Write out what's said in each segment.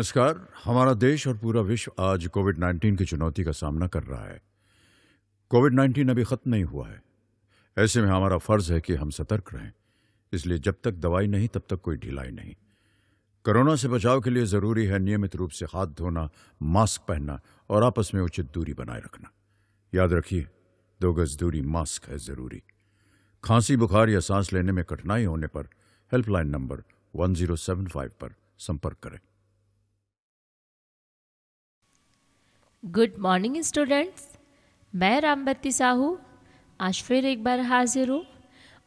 नमस्कार। हमारा देश और पूरा विश्व आज कोविड-19 की चुनौती का सामना कर रहा है। कोविड-19 अभी खत्म नहीं हुआ है। ऐसे में हमारा फर्ज है कि हम सतर्क रहें। इसलिए जब तक दवाई नहीं तब तक कोई ढिलाई नहीं। कोरोना से बचाव के लिए जरूरी है नियमित रूप से हाथ धोना, मास्क पहनना और आपस में उचित दूरी बनाए रखना। याद रखिए, 2 गज दूरी, मास्क है जरूरी। खांसी, बुखार या सांस लेने में कठिनाई होने पर हेल्पलाइन नंबर 1075 पर संपर्क करें। गुड मॉर्निंग स्टूडेंट्स, मैं रामबत्ती साहू आज फिर एक बार हाजिर हूँ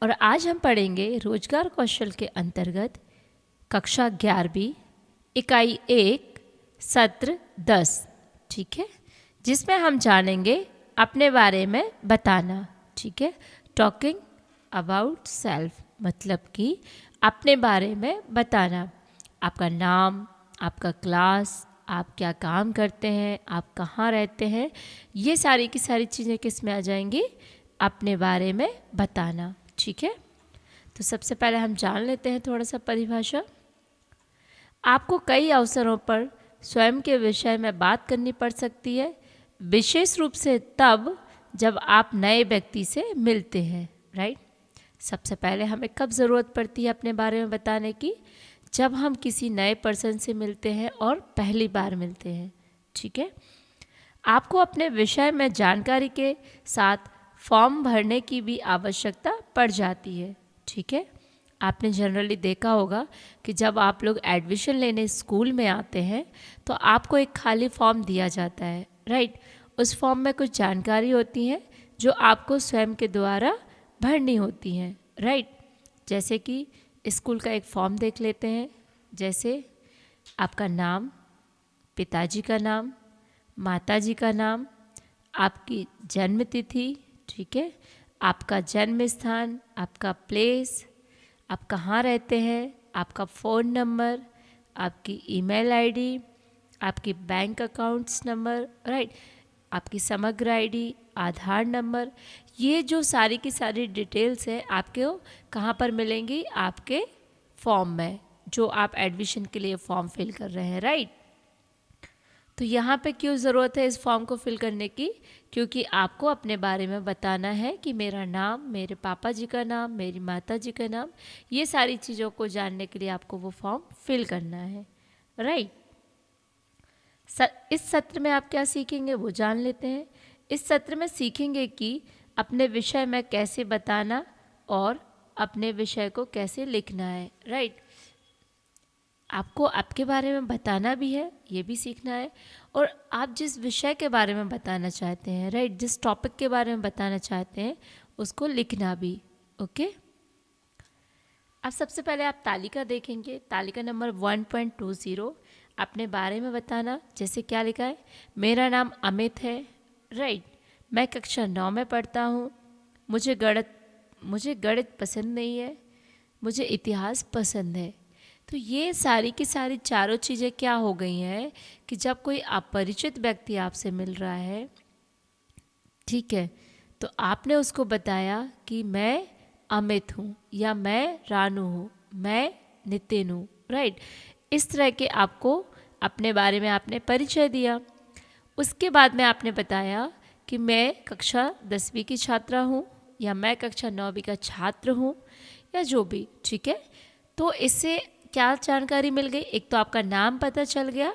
और आज हम पढ़ेंगे रोजगार कौशल के अंतर्गत कक्षा 11वीं इकाई 1 सत्र 10, ठीक है, जिसमें हम जानेंगे अपने बारे में बताना। ठीक है, टॉकिंग अबाउट सेल्फ मतलब कि अपने बारे में बताना। आपका नाम, आपका क्लास, आप क्या काम करते हैं, आप कहाँ रहते हैं, ये सारी की सारी चीज़ें किस में आ जाएंगी, अपने बारे में बताना। ठीक है, तो सबसे पहले हम जान लेते हैं थोड़ा सा परिभाषा। आपको कई अवसरों पर स्वयं के विषय में बात करनी पड़ सकती है, विशेष रूप से तब जब आप नए व्यक्ति से मिलते हैं। राइट, सबसे पहले हमें कब ज़रूरत पड़ती है अपने बारे में बताने की? जब हम किसी नए पर्सन से मिलते हैं और पहली बार मिलते हैं। ठीक है, आपको अपने विषय में जानकारी के साथ फॉर्म भरने की भी आवश्यकता पड़ जाती है। ठीक है, आपने जनरली देखा होगा कि जब आप लोग एडमिशन लेने स्कूल में आते हैं तो आपको एक खाली फॉर्म दिया जाता है। राइट, उस फॉर्म में कुछ जानकारी होती है जो आपको स्वयं के द्वारा भरनी होती हैं। राइट, जैसे कि स्कूल का एक फॉर्म देख लेते हैं, जैसे आपका नाम, पिताजी का नाम, माताजी का नाम, आपकी जन्म तिथि, ठीक है, आपका जन्म स्थान, आपका प्लेस, आप कहाँ रहते हैं, आपका फ़ोन नंबर, आपकी ईमेल आईडी, आपकी बैंक अकाउंट्स नंबर, राइट, आपकी समग्र आईडी, आधार नंबर, ये जो सारी की सारी डिटेल्स है आपके कहाँ पर मिलेंगी? आपके फॉर्म में, जो आप एडमिशन के लिए फॉर्म फिल कर रहे हैं। राइट, तो यहाँ पे क्यों ज़रूरत है इस फॉर्म को फिल करने की? क्योंकि आपको अपने बारे में बताना है कि मेरा नाम, मेरे पापा जी का नाम, मेरी माता जी का नाम, ये सारी चीज़ों को जानने के लिए आपको वो फॉर्म फिल करना है। राइट, इस सत्र में आप क्या सीखेंगे वो जान लेते हैं। इस सत्र में सीखेंगे कि अपने विषय में कैसे बताना और अपने विषय को कैसे लिखना है। राइट, आपको आपके बारे में बताना भी है, ये भी सीखना है, और आप जिस विषय के बारे में बताना चाहते हैं, राइट, जिस टॉपिक के बारे में बताना चाहते हैं उसको लिखना भी। ओके, अब सबसे पहले आप तालिका देखेंगे, तालिका नंबर 1.20, अपने बारे में बताना। जैसे क्या लिखा है, मेरा नाम अमित है। राइट, मैं कक्षा 9 में पढ़ता हूँ, मुझे गणित पसंद नहीं है, मुझे इतिहास पसंद है। तो ये सारी की सारी चारों चीज़ें क्या हो गई हैं कि जब कोई अपरिचित व्यक्ति आपसे मिल रहा है, ठीक है, तो आपने उसको बताया कि मैं अमित हूँ, या मैं रानू हूँ, मैं नितिन हूँ। राइट, इस तरह के आपको अपने बारे में आपने परिचय दिया। उसके बाद में आपने बताया कि मैं कक्षा 10वीं की छात्रा हूँ, या मैं कक्षा 9वीं का छात्र हूँ, या जो भी। ठीक है, तो इससे क्या जानकारी मिल गई? एक तो आपका नाम पता चल गया,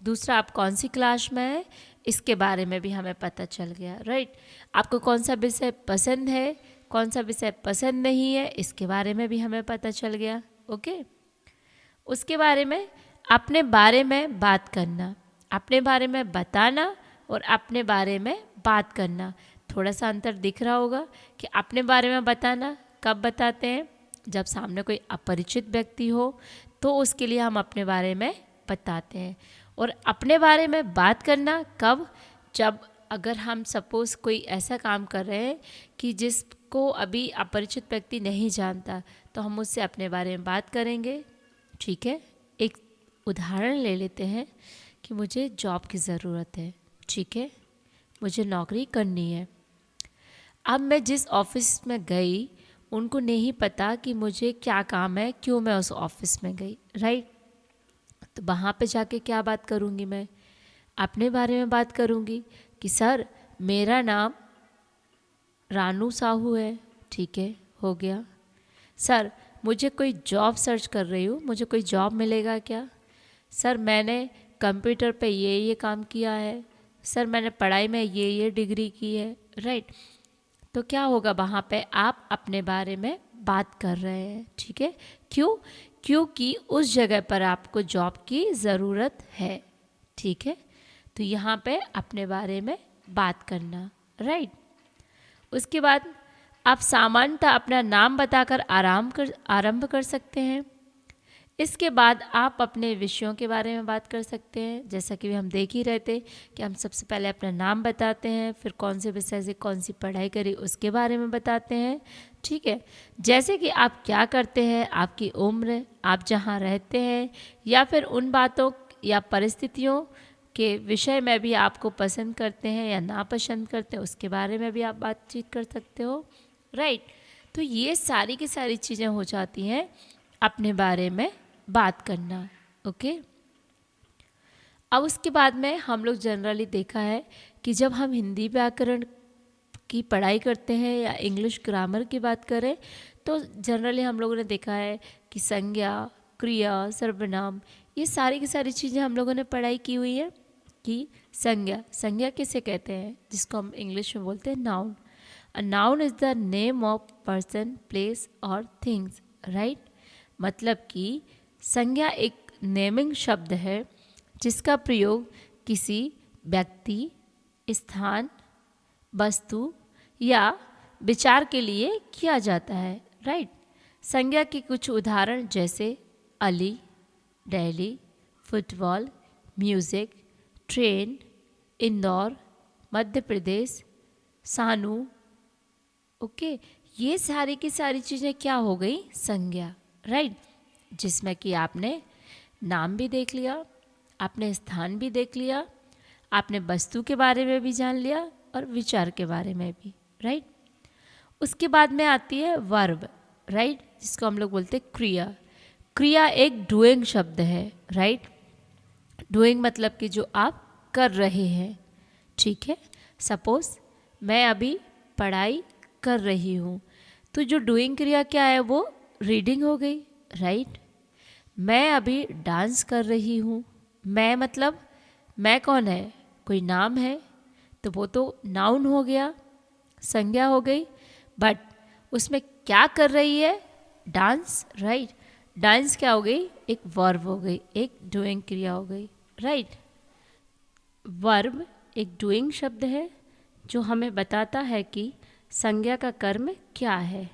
दूसरा आप कौन सी क्लास में हैं इसके बारे में भी हमें पता चल गया। राइट, आपको कौन सा विषय पसंद है, कौन सा विषय पसंद नहीं है, इसके बारे में भी हमें पता चल गया। ओके, उसके बारे में अपने बारे में बात करना, अपने बारे में बताना और अपने बारे में बात करना, थोड़ा सा अंतर दिख रहा होगा कि अपने बारे में बताना कब बताते हैं? जब सामने कोई अपरिचित व्यक्ति हो तो उसके लिए हम अपने बारे में बताते हैं। और अपने बारे में बात करना कब? जब अगर हम सपोज़ कोई ऐसा काम कर रहे हैं कि जिसको अभी अपरिचित व्यक्ति नहीं जानता, तो हम उससे अपने बारे में बात करेंगे। ठीक है, एक उदाहरण ले लेते हैं कि मुझे जॉब की ज़रूरत है। ठीक है, मुझे नौकरी करनी है। अब मैं जिस ऑफिस में गई, उनको नहीं पता कि मुझे क्या काम है, क्यों मैं उस ऑफिस में गई। राइट, तो वहाँ पे जाके क्या बात करूँगी, मैं अपने बारे में बात करूँगी कि सर मेरा नाम रानू साहू है, ठीक है, हो गया। सर मुझे कोई जॉब सर्च कर रही हूँ, मुझे कोई जॉब मिलेगा क्या? सर मैंने कंप्यूटर पे ये काम किया है, सर मैंने पढ़ाई में ये डिग्री की है, राइट। तो क्या होगा, वहाँ पे आप अपने बारे में बात कर रहे हैं, ठीक है। क्यों? क्योंकि उस जगह पर आपको जॉब की ज़रूरत है, ठीक है। तो यहाँ पे अपने बारे में बात करना, राइट। उसके बाद आप सामान्यतः अपना नाम बताकर आरंभ कर सकते हैं। इसके बाद आप अपने विषयों के बारे में बात कर सकते हैं, जैसा कि हम देख ही रहे थे कि हम सबसे पहले अपना नाम बताते हैं, फिर कौन से विषय से कौन सी पढ़ाई करी उसके बारे में बताते हैं, ठीक है। जैसे कि आप क्या करते हैं, आपकी उम्र, आप जहाँ रहते हैं, या फिर उन बातों या परिस्थितियों के विषय में भी आपको पसंद करते हैं या नापसंद करते हैं, उसके बारे में भी आप बातचीत कर सकते हो, राइट। तो ये सारी की सारी चीज़ें हो जाती हैं अपने बारे में बात करना, ओके। अब उसके बाद में हम लोग जनरली देखा है कि जब हम हिंदी व्याकरण की पढ़ाई करते हैं या इंग्लिश ग्रामर की बात करें, तो जनरली हम लोगों ने देखा है कि संज्ञा, क्रिया, सर्वनाम, ये सारी की सारी चीज़ें हम लोगों ने पढ़ाई की हुई है। कि संज्ञा किसे कहते हैं, जिसको हम इंग्लिश में बोलते हैं noun. A noun is the name of person, place और थिंग्स, राइट। मतलब कि संज्ञा एक नेमिंग शब्द है जिसका प्रयोग किसी व्यक्ति, स्थान, वस्तु या विचार के लिए किया जाता है, राइट। संज्ञा के कुछ उदाहरण जैसे Ali, Delhi, football, music, train, Indore, Madhya Pradesh, Sanu, okay. ये सारी की सारी चीज़ें क्या हो गई, संज्ञा, राइट। जिसमें कि आपने नाम भी देख लिया, आपने स्थान भी देख लिया, आपने वस्तु के बारे में भी जान लिया और विचार के बारे में भी, राइट। उसके बाद में आती है वर्ब, राइट, जिसको हम लोग बोलते हैं क्रिया। क्रिया एक डूइंग शब्द है, राइट। डूइंग मतलब कि जो आप कर रहे हैं, ठीक है। सपोज मैं अभी पढ़ाई कर रही हूँ, तो जो डूइंग क्रिया क्या है, वो रीडिंग हो गई, राइट। मैं अभी डांस कर रही हूँ, मैं मतलब मैं कौन है, कोई नाम है, तो वो तो नाउन हो गया, संज्ञा हो गई। बट उसमें क्या कर रही है, डांस, राइट। डांस क्या हो गई, एक वर्ब हो गई, एक डूइंग क्रिया हो गई, राइट। वर्ब एक डूइंग शब्द है जो हमें बताता है कि संज्ञा का कर्म क्या है।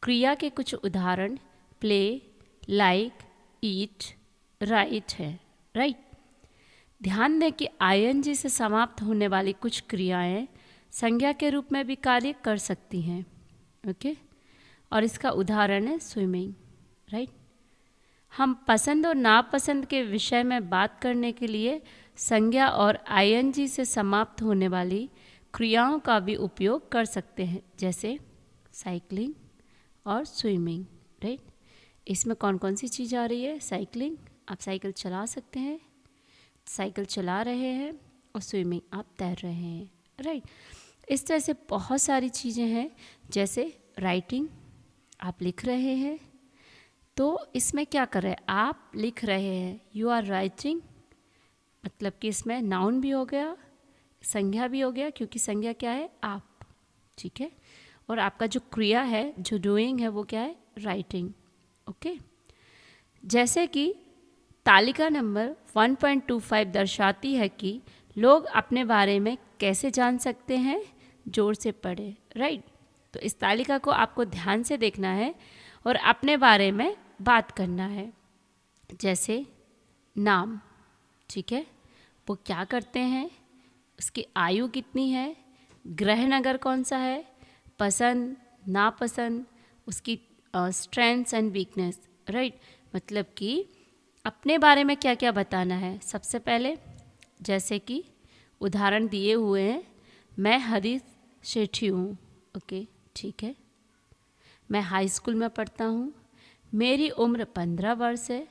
क्रिया के कुछ उदाहरण प्ले, लाइक, ईट, राइट है, राइट। ध्यान दें कि आईएनजी से समाप्त होने वाली कुछ क्रियाएं संज्ञा के रूप में भी कार्य कर सकती हैं, ओके। और इसका उदाहरण है स्विमिंग, राइट। हम पसंद और नापसंद के विषय में बात करने के लिए संज्ञा और आईएनजी से समाप्त होने वाली क्रियाओं का भी उपयोग कर सकते हैं, जैसे साइकिलिंग और स्विमिंग, राइट। इसमें कौन कौन सी चीज़ आ रही है, साइकिलिंग, आप साइकिल चला सकते हैं, साइकिल चला रहे हैं, और स्विमिंग आप तैर रहे हैं, राइट। इस तरह से बहुत सारी चीज़ें हैं, जैसे राइटिंग, आप लिख रहे हैं, तो इसमें क्या कर रहे हैं, आप लिख रहे हैं, यू आर राइटिंग, मतलब कि इसमें नाउन भी हो गया, संज्ञा भी हो गया, क्योंकि संज्ञा क्या है, आप, ठीक है। और आपका जो क्रिया है, जो डूइंग है, वो क्या है, राइटिंग, ओके। जैसे कि तालिका नंबर 1.25 दर्शाती है कि लोग अपने बारे में कैसे जान सकते हैं, जोर से पढ़े, राइट। तो इस तालिका को आपको ध्यान से देखना है और अपने बारे में बात करना है। जैसे नाम, ठीक है, वो क्या करते हैं, उसकी आयु कितनी है, ग्रह नगर कौन सा है, पसंद, नापसंद, उसकी स्ट्रेंथ्स एंड वीकनेस, राइट। मतलब कि अपने बारे में क्या क्या बताना है। सबसे पहले जैसे कि उदाहरण दिए हुए हैं, मैं हरीश सेठी हूँ, ओके, ठीक है। मैं हाई स्कूल में पढ़ता हूँ, मेरी उम्र 15 वर्ष है,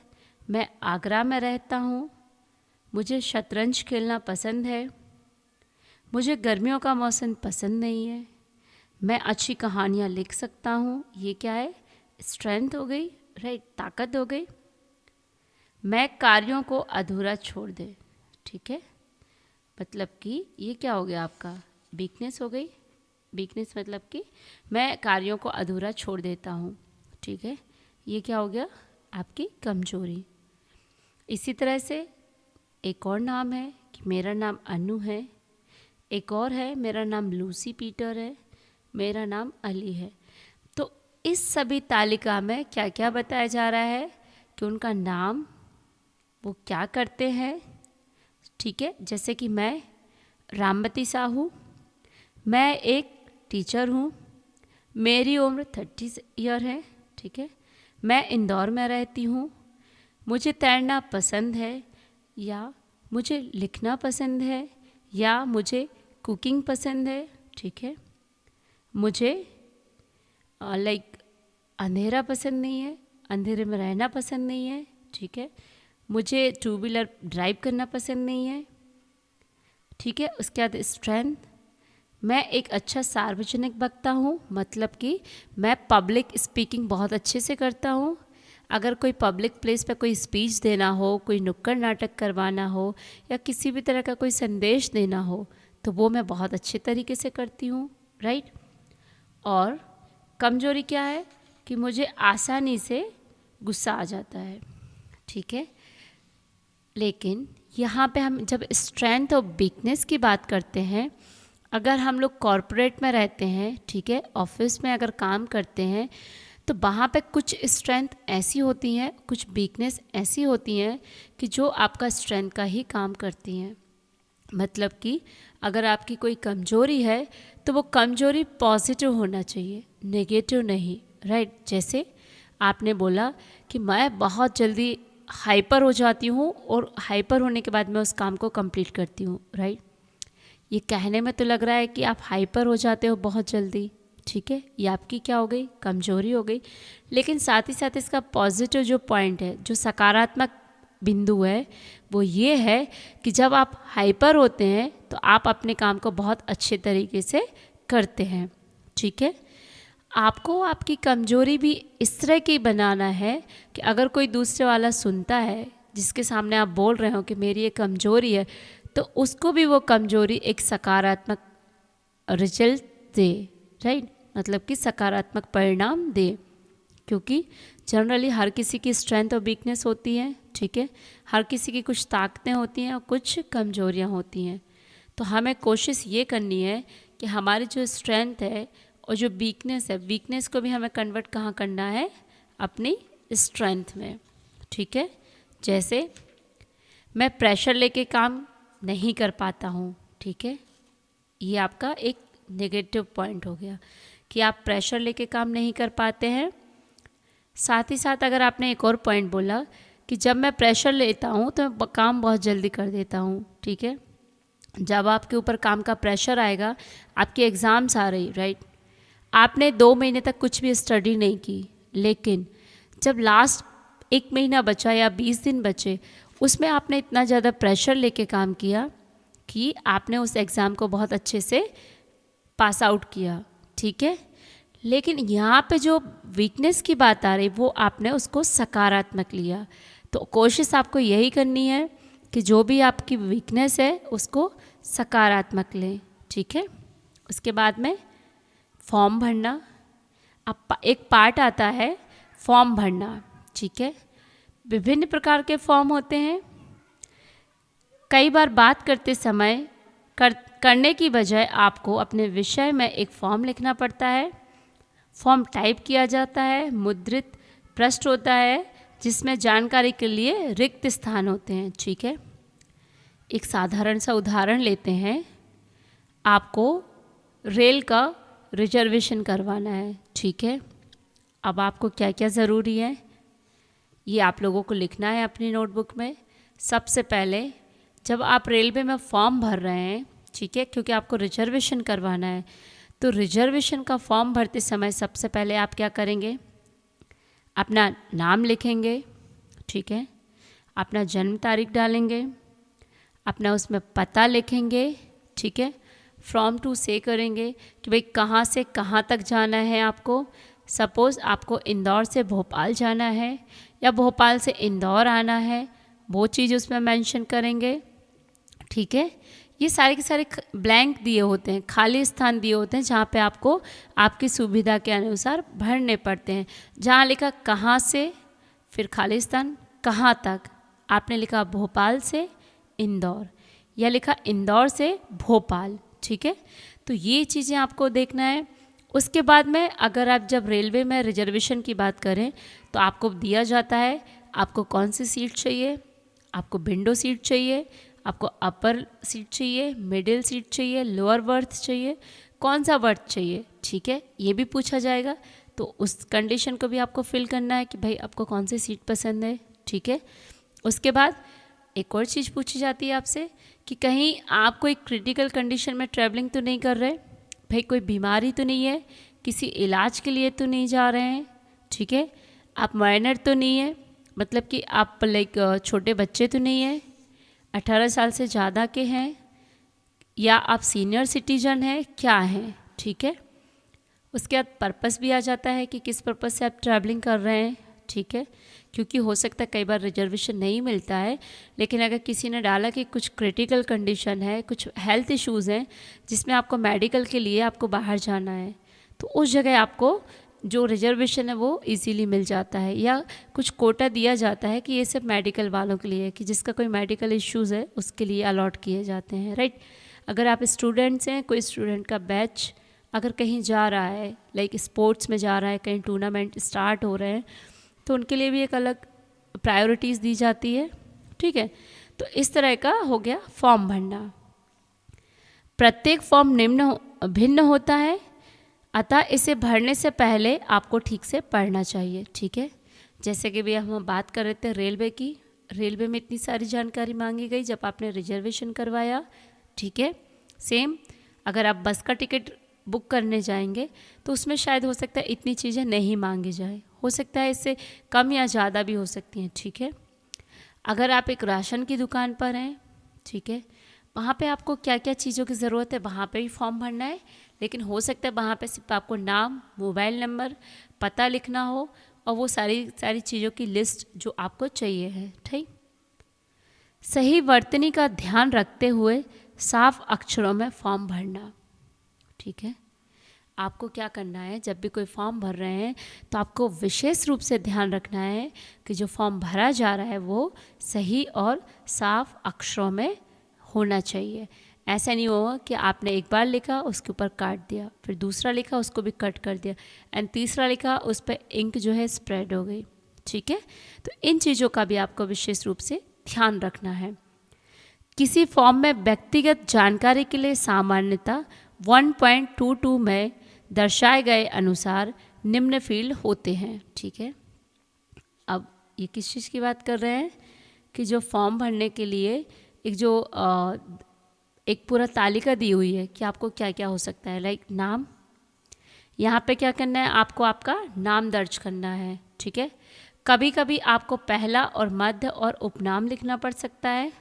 मैं आगरा में रहता हूँ। मुझे शतरंज खेलना पसंद है। मुझे गर्मियों का मौसम पसंद नहीं है। मैं अच्छी कहानियाँ लिख सकता हूँ। ये क्या है? स्ट्रेंथ हो गई, राइट, ताकत हो गई। मैं कार्यों को अधूरा छोड़ दे, ठीक है, मतलब कि ये क्या हो गया आपका? वीकनेस हो गई। वीकनेस मतलब कि मैं कार्यों को अधूरा छोड़ देता हूँ, ठीक है। ये क्या हो गया? आपकी कमजोरी। इसी तरह से एक और नाम है कि मेरा नाम अनु है। एक और है, मेरा नाम लूसी पीटर है। मेरा नाम अली है। तो इस सभी तालिका में क्या क्या बताया जा रहा है कि उनका नाम, वो क्या करते हैं, ठीक है। जैसे कि मैं रामवती साहू, मैं एक टीचर हूँ। मेरी उम्र 30 ईयर है, ठीक है। मैं इंदौर में रहती हूँ। मुझे तैरना पसंद है, या मुझे लिखना पसंद है, या मुझे कुकिंग पसंद है, ठीक है। मुझे लाइक अंधेरा पसंद नहीं है, अंधेरे में रहना पसंद नहीं है, ठीक है। मुझे टू व्हीलर ड्राइव करना पसंद नहीं है, ठीक है। उसके बाद स्ट्रेंथ, मैं एक अच्छा सार्वजनिक वक्ता हूँ, मतलब कि मैं पब्लिक स्पीकिंग बहुत अच्छे से करता हूँ। अगर कोई पब्लिक प्लेस पे कोई स्पीच देना हो, कोई नुक्कड़ नाटक करवाना हो, या किसी भी तरह का कोई संदेश देना हो, तो वो मैं बहुत अच्छे तरीके से करती हूँ, राइट। और कमजोरी क्या है कि मुझे आसानी से गुस्सा आ जाता है, ठीक है। लेकिन यहाँ पे हम जब स्ट्रेंथ और वीकनेस की बात करते हैं, अगर हम लोग कॉरपोरेट में रहते हैं, ठीक है, ऑफिस में अगर काम करते हैं, तो वहाँ पे कुछ स्ट्रेंथ ऐसी होती हैं, कुछ वीकनेस ऐसी होती हैं कि जो आपका स्ट्रेंथ का ही काम करती हैं। मतलब कि अगर आपकी कोई कमजोरी है तो वो कमजोरी पॉजिटिव होना चाहिए, नेगेटिव नहीं, राइट। जैसे आपने बोला कि मैं बहुत जल्दी हाइपर हो जाती हूँ और हाइपर होने के बाद मैं उस काम को कंप्लीट करती हूँ, राइट। ये कहने में तो लग रहा है कि आप हाइपर हो जाते हो बहुत जल्दी, ठीक है, ये आपकी क्या हो गई? कमजोरी हो गई। लेकिन साथ ही साथ इसका पॉजिटिव जो पॉइंट है, जो सकारात्मक बिंदु है, वो ये है कि जब आप हाइपर होते हैं तो आप अपने काम को बहुत अच्छे तरीके से करते हैं, ठीक है। आपको आपकी कमजोरी भी इस तरह की बनाना है कि अगर कोई दूसरे वाला सुनता है, जिसके सामने आप बोल रहे हो कि मेरी ये कमजोरी है, तो उसको भी वो कमजोरी एक सकारात्मक रिजल्ट दे, राइट, मतलब कि सकारात्मक परिणाम दे। क्योंकि जनरली हर किसी की स्ट्रेंथ और वीकनेस होती है, ठीक है। हर किसी की कुछ ताकतें होती हैं और कुछ कमजोरियां होती हैं। तो हमें कोशिश ये करनी है कि हमारी जो स्ट्रेंथ है और जो वीकनेस है, वीकनेस को भी हमें कन्वर्ट कहाँ करना है? अपनी स्ट्रेंथ में, ठीक है। जैसे मैं प्रेशर लेके काम नहीं कर पाता हूँ, ठीक है, ये आपका एक नेगेटिव पॉइंट हो गया कि आप प्रेशर लेके काम नहीं कर पाते हैं। साथ ही साथ अगर आपने एक और पॉइंट बोला कि जब मैं प्रेशर लेता हूँ तो मैं काम बहुत जल्दी कर देता हूँ, ठीक है। जब आपके ऊपर काम का प्रेशर आएगा, आपके एग्ज़ाम्स आ रही, राइट, आपने 2 महीने तक कुछ भी स्टडी नहीं की, लेकिन जब लास्ट 1 महीना बचा या 20 दिन बचे, उसमें आपने इतना ज़्यादा प्रेशर लेके काम किया कि आपने उस एग्ज़ाम को बहुत अच्छे से पास आउट किया, ठीक है। लेकिन यहाँ पे जो वीकनेस की बात आ रही, वो आपने उसको सकारात्मक लिया। तो कोशिश आपको यही करनी है कि जो भी आपकी वीकनेस है उसको सकारात्मक लें, ठीक है। उसके बाद में फॉर्म भरना, अब एक पार्ट आता है फॉर्म भरना, ठीक है। विभिन्न प्रकार के फॉर्म होते हैं। कई बार बात करते समय करने की बजाय आपको अपने विषय में एक फॉर्म लिखना पड़ता है। फॉर्म टाइप किया जाता है, मुद्रित पृष्ठ होता है जिसमें जानकारी के लिए रिक्त स्थान होते हैं, ठीक है। एक साधारण सा उदाहरण लेते हैं। आपको रेल का रिजर्वेशन करवाना है, ठीक है। अब आपको क्या क्या ज़रूरी है ये आप लोगों को लिखना है अपनी नोटबुक में। सबसे पहले जब आप रेलवे में फॉर्म भर रहे हैं, ठीक है, क्योंकि आपको रिजर्वेशन करवाना है, तो रिजर्वेशन का फॉर्म भरते समय सबसे पहले आप क्या करेंगे? अपना नाम लिखेंगे, ठीक है। अपना जन्म तारीख डालेंगे, अपना उसमें पता लिखेंगे, ठीक है। फ्रॉम टू से करेंगे कि भाई कहाँ से कहाँ तक जाना है आपको। सपोज़ आपको इंदौर से भोपाल जाना है या भोपाल से इंदौर आना है, वो चीज़ उसमें मेंशन करेंगे, ठीक है। ये सारे के सारे ब्लैंक दिए होते हैं, खाली स्थान दिए होते हैं जहाँ पे आपको आपकी सुविधा के अनुसार भरने पड़ते हैं। जहाँ लिखा कहाँ से, फिर खाली स्थान कहाँ तक, आपने लिखा भोपाल से इंदौर या लिखा इंदौर से भोपाल, ठीक है। तो ये चीज़ें आपको देखना है। उसके बाद में अगर आप जब रेलवे में रिजर्वेशन की बात करें तो आपको दिया जाता है आपको कौन सी सीट चाहिए, आपको विंडो सीट चाहिए, आपको अपर सीट चाहिए, मिडिल सीट चाहिए, लोअर बर्थ चाहिए, कौन सा बर्थ चाहिए, ठीक है। ये भी पूछा जाएगा, तो उस कंडीशन को भी आपको फिल करना है कि भाई आपको कौन सी सीट पसंद है, ठीक है। उसके बाद एक और चीज़ पूछी जाती है आपसे कि कहीं आप कोई क्रिटिकल कंडीशन में ट्रैवलिंग तो नहीं कर रहे, भाई कोई बीमारी तो नहीं है, किसी इलाज के लिए तो नहीं जा रहे हैं, ठीक है। आप माइनर तो नहीं है, मतलब कि आप लाइक छोटे बच्चे तो नहीं हैं, 18 साल से ज़्यादा के हैं, या आप सीनियर सिटीजन हैं, क्या हैं, ठीक है। उसके बाद पर्पस भी आ जाता है कि किस पर्पस से आप ट्रैवलिंग कर रहे हैं, ठीक है। क्योंकि हो सकता है कई बार रिजर्वेशन नहीं मिलता है, लेकिन अगर किसी ने डाला कि कुछ क्रिटिकल कंडीशन है, कुछ हेल्थ इश्यूज़ हैं जिसमें आपको मेडिकल के लिए आपको बाहर जाना है, तो उस जगह आपको जो रिजर्वेशन है वो इजीली मिल जाता है, या कुछ कोटा दिया जाता है कि ये सिर्फ मेडिकल वालों के लिए है, कि जिसका कोई मेडिकल इश्यूज़ है उसके लिए अलॉट किए जाते हैं, राइट। अगर आप स्टूडेंट्स हैं, कोई स्टूडेंट का बैच अगर कहीं जा रहा है, लाइक स्पोर्ट्स में जा रहा है, कहीं टूर्नामेंट स्टार्ट हो रहे हैं, तो उनके लिए भी एक अलग प्रायोरिटीज़ दी जाती है, ठीक है। तो इस तरह का हो गया फॉर्म भरना। प्रत्येक फॉर्म भिन्न होता है, अतः इसे भरने से पहले आपको ठीक से पढ़ना चाहिए, ठीक है। जैसे कि भी हम बात कर रहे थे रेलवे की, रेलवे में इतनी सारी जानकारी मांगी गई जब आपने रिजर्वेशन करवाया, ठीक है। सेम अगर आप बस का टिकट बुक करने जाएंगे तो उसमें शायद हो सकता है इतनी चीज़ें नहीं मांगी जाए, हो सकता है इससे कम या ज़्यादा भी हो सकती हैं, ठीक है। अगर आप एक राशन की दुकान पर हैं, ठीक है, वहाँ पे आपको क्या क्या चीज़ों की ज़रूरत है वहाँ पे भी फॉर्म भरना है, लेकिन हो सकता है वहाँ पे सिर्फ आपको नाम, मोबाइल नंबर, पता लिखना हो और वो सारी चीज़ों की लिस्ट जो आपको चाहिए है, ठीक। सही वर्तनी का ध्यान रखते हुए साफ अक्षरों में फॉर्म भरना, ठीक है। आपको क्या करना है, जब भी कोई फॉर्म भर रहे हैं तो आपको विशेष रूप से ध्यान रखना है कि जो फॉर्म भरा जा रहा है वो सही और साफ अक्षरों में होना चाहिए। ऐसा नहीं होगा कि आपने एक बार लिखा उसके ऊपर काट दिया, फिर दूसरा लिखा उसको भी कट कर दिया, एंड तीसरा लिखा उस पर इंक जो है स्प्रेड हो गई, ठीक है। तो इन चीज़ों का भी आपको विशेष रूप से ध्यान रखना है। किसी फॉर्म में व्यक्तिगत जानकारी के लिए सामान्यतः 1.22 में दर्शाए गए अनुसार निम्न फील्ड होते हैं, ठीक है। अब ये किस चीज़ की बात कर रहे हैं कि जो फॉर्म भरने के लिए एक पूरा तालिका दी हुई है कि आपको क्या क्या हो सकता है, लाइक नाम, यहाँ पे क्या करना है, आपको आपका नाम दर्ज करना है, ठीक है। कभी कभी आपको पहला और मध्य और उपनाम लिखना पड़ सकता है,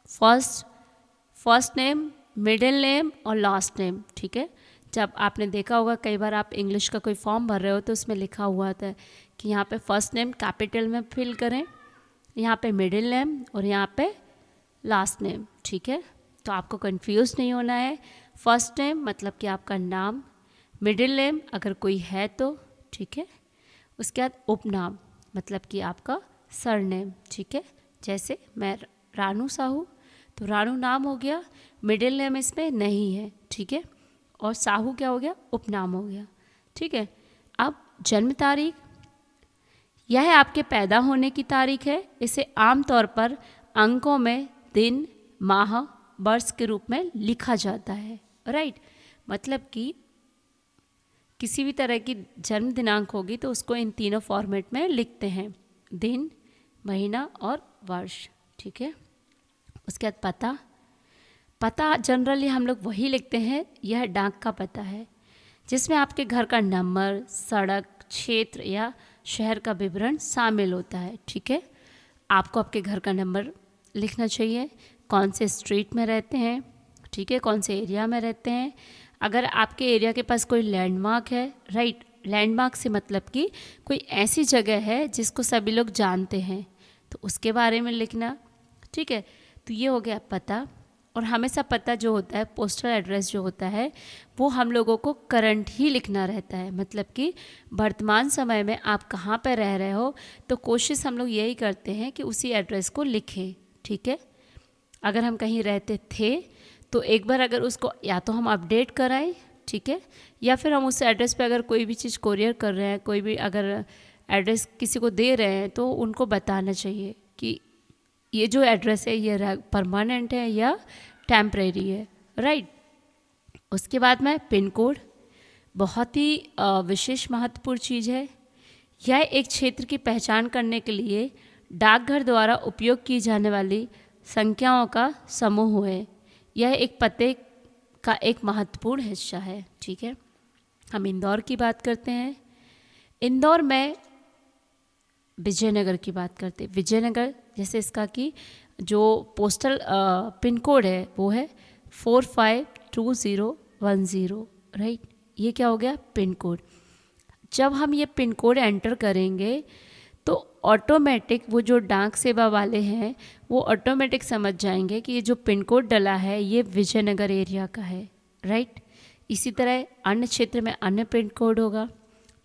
फर्स्ट नेम, मिडिल नेम और लास्ट नेम, ठीक है। जब आपने देखा होगा कई बार आप इंग्लिश का कोई फॉर्म भर रहे हो तो उसमें लिखा हुआ था कि यहाँ पे फर्स्ट नेम कैपिटल में फिल करें, यहाँ पे मिडिल नेम और यहाँ पे लास्ट नेम, ठीक है। तो आपको कंफ्यूज नहीं होना है। फर्स्ट नेम मतलब कि आपका नाम, मिडिल नेम अगर कोई है तो, ठीक है। उसके बाद उपनाम मतलब कि आपका सरनेम, ठीक है। जैसे मैं रानू साहू, तो रानू नाम हो गया, मिडिल नेम इसमें नहीं है, ठीक है, और साहू क्या हो गया, उपनाम हो गया, ठीक है। अब जन्म तारीख, यह आपके पैदा होने की तारीख है। इसे आमतौर पर अंकों में दिन, माह, वर्ष के रूप में लिखा जाता है, राइट। मतलब कि किसी भी तरह की जन्म दिनांक होगी तो उसको इन तीनों फॉर्मेट में लिखते हैं, दिन, महीना और वर्ष, ठीक है। उसके बाद पता जनरली हम लोग वही लिखते हैं, यह डाक का पता है जिसमें आपके घर का नंबर, सड़क, क्षेत्र या शहर का विवरण शामिल होता है, ठीक है। आपको आपके घर का नंबर लिखना चाहिए, कौन से स्ट्रीट में रहते हैं, ठीक है, कौन से एरिया में रहते हैं। अगर आपके एरिया के पास कोई लैंडमार्क है, राइट, लैंडमार्क से मतलब कि कोई ऐसी जगह है जिसको सभी लोग जानते हैं, तो उसके बारे में लिखना, ठीक है। तो ये हो गया पता। और हमेशा पता जो होता है, पोस्टल एड्रेस जो होता है, वो हम लोगों को करंट ही लिखना रहता है, मतलब कि वर्तमान समय में आप कहाँ पर रह रहे हो, तो कोशिश हम लोग यही करते हैं कि उसी एड्रेस को लिखें, ठीक है। अगर हम कहीं रहते थे तो एक बार अगर उसको या तो हम अपडेट कराएं, ठीक है, या फिर हम उस एड्रेस पे अगर कोई भी चीज़ कोरियर कर रहे हैं, कोई भी अगर एड्रेस किसी को दे रहे हैं, तो उनको बताना चाहिए कि ये जो एड्रेस है ये परमानेंट है या टेम्परेरी है, राइट। उसके बाद में पिन कोड, बहुत ही विशेष महत्वपूर्ण चीज़ है। यह एक क्षेत्र की पहचान करने के लिए डाकघर द्वारा उपयोग की जाने वाली संख्याओं का समूह है। यह एक पते का एक महत्वपूर्ण हिस्सा है, ठीक है। हम इंदौर की बात करते हैं। इंदौर में विजयनगर की बात करते हैं। विजयनगर जैसे इसका कि जो पोस्टल पिन कोड है वो है 452010, राइट। ये क्या हो गया, पिन कोड। जब हम ये पिन कोड एंटर करेंगे तो ऑटोमेटिक वो जो डाक सेवा वाले हैं वो ऑटोमेटिक समझ जाएंगे कि ये जो पिन कोड डला है ये विजयनगर एरिया का है, राइट। इसी तरह अन्य क्षेत्र में अन्य पिन कोड होगा,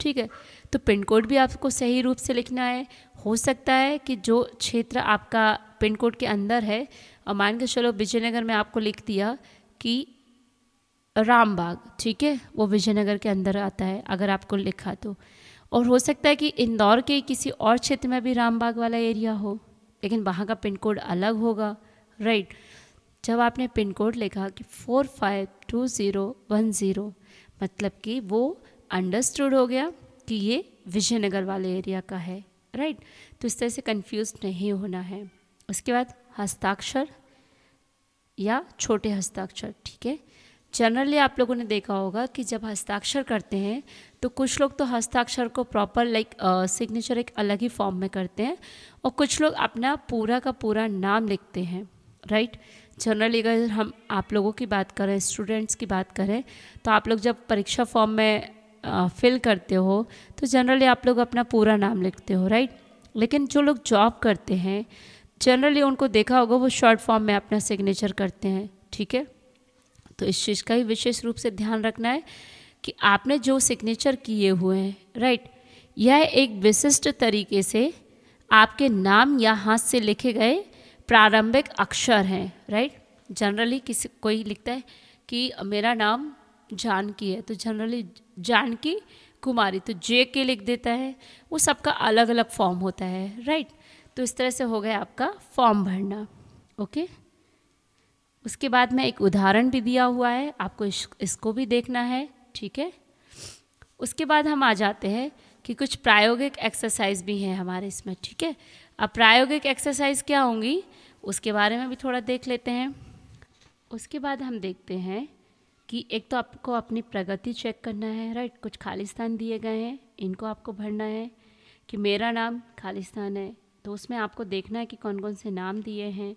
ठीक है। तो पिन कोड भी आपको सही रूप से लिखना है। हो सकता है कि जो क्षेत्र आपका पिन कोड के अंदर है, और मान के चलो विजयनगर में आपको लिख दिया कि रामबाग, ठीक है, वो विजयनगर के अंदर आता है अगर आपको लिखा तो। और हो सकता है कि इंदौर के किसी और क्षेत्र में भी रामबाग वाला एरिया हो, लेकिन वहाँ का पिन कोड अलग होगा, राइट। जब आपने पिन कोड लिखा कि 452010, मतलब कि वो अंडरस्टूड हो गया कि ये विजयनगर वाले एरिया का है, राइट। तो इस तरह से कंफ्यूज नहीं होना है। उसके बाद हस्ताक्षर या छोटे हस्ताक्षर, ठीक है। जनरली आप लोगों ने देखा होगा कि जब हस्ताक्षर करते हैं तो कुछ लोग तो हस्ताक्षर को प्रॉपर सिग्नेचर एक अलग ही फॉर्म में करते हैं, और कुछ लोग अपना पूरा का पूरा नाम लिखते हैं, राइट। जनरली अगर हम आप लोगों की बात करें, स्टूडेंट्स की बात करें, तो आप लोग जब परीक्षा फॉर्म में फिल करते हो तो जनरली आप लोग अपना पूरा नाम लिखते हो, राइट। लेकिन जो लोग जॉब करते हैं जनरली उनको देखा होगा वो शॉर्ट फॉर्म में अपना सिग्नेचर करते हैं, ठीक है। तो इस चीज़ का ही विशेष रूप से ध्यान रखना है कि आपने जो सिग्नेचर किए हुए हैं, राइट, यह एक विशिष्ट तरीके से आपके नाम या हाथ से लिखे गए प्रारंभिक अक्षर हैं, राइट। जनरली कोई लिखता है कि मेरा नाम जानकी है, तो जनरली जानकी कुमारी, तो जे के लिख देता है। वो सबका अलग अलग फॉर्म होता है, राइट। तो इस तरह से हो गया आपका फॉर्म भरना, ओके। उसके बाद में एक उदाहरण भी दिया हुआ है, आपको इसको भी देखना है, ठीक है। उसके बाद हम आ जाते हैं कि कुछ प्रायोगिक एक्सरसाइज भी हैं हमारे इसमें, ठीक है। अब प्रायोगिक एक्सरसाइज क्या होंगी उसके बारे में भी थोड़ा देख लेते हैं। उसके बाद हम देखते हैं कि एक तो आपको अपनी प्रगति चेक करना है, राइट। कुछ खाली स्थान दिए गए हैं, इनको आपको भरना है कि मेरा नाम खाली स्थान है, तो उसमें आपको देखना है कि कौन कौन से नाम दिए हैं,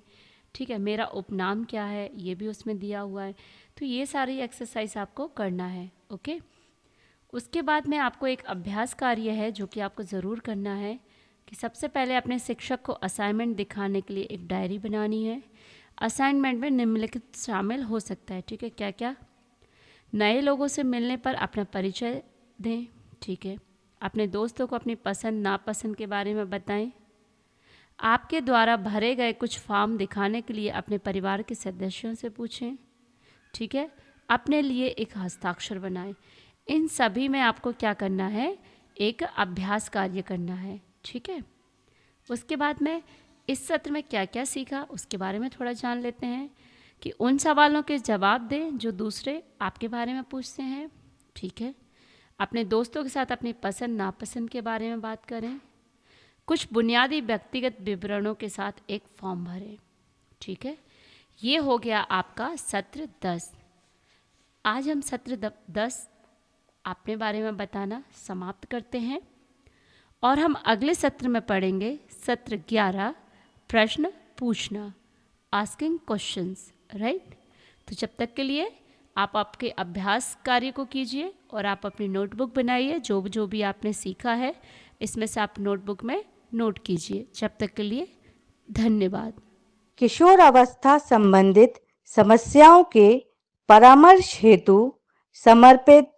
ठीक है। मेरा उपनाम क्या है ये भी उसमें दिया हुआ है। तो ये सारी एक्सरसाइज आपको करना है, ओके। उसके बाद में आपको एक अभ्यास कार्य है जो कि आपको ज़रूर करना है कि सबसे पहले अपने शिक्षक को असाइनमेंट दिखाने के लिए एक डायरी बनानी है। असाइनमेंट में निम्नलिखित शामिल हो सकता है, ठीक है। क्या क्या, नए लोगों से मिलने पर अपना परिचय दें, ठीक है। अपने दोस्तों को अपनी पसंद नापसंद के बारे में बताएं। आपके द्वारा भरे गए कुछ फॉर्म दिखाने के लिए अपने परिवार के सदस्यों से पूछें, ठीक है। अपने लिए एक हस्ताक्षर बनाएं। इन सभी में आपको क्या करना है, एक अभ्यास कार्य करना है, ठीक है। उसके बाद में इस सत्र में क्या क्या सीखा उसके बारे में थोड़ा जान लेते हैं कि उन सवालों के जवाब दें जो दूसरे आपके बारे में पूछते हैं, ठीक है। अपने दोस्तों के साथ अपनी पसंद नापसंद के बारे में बात करें। कुछ बुनियादी व्यक्तिगत विवरणों के साथ एक फॉर्म भरें, ठीक है। ये हो गया आपका सत्र 10। आज हम सत्र 10 अपने बारे में बताना समाप्त करते हैं और हम अगले सत्र में पढ़ेंगे सत्र 11 प्रश्न पूछना, आस्किंग क्वेश्चंस, राइट। तो जब तक के लिए आप आपके अभ्यास कार्य को कीजिए और आप अपनी नोटबुक बनाइए। जो जो भी आपने सीखा है इसमें से आप नोटबुक में नोट कीजिए। जब तक के लिए धन्यवाद। किशोर अवस्था संबंधित समस्याओं के परामर्श हेतु समर्पित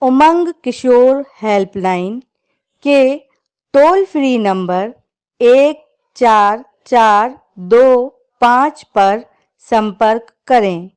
उमंग किशोर हेल्पलाइन के टोल फ्री नंबर 144225 पर संपर्क करें।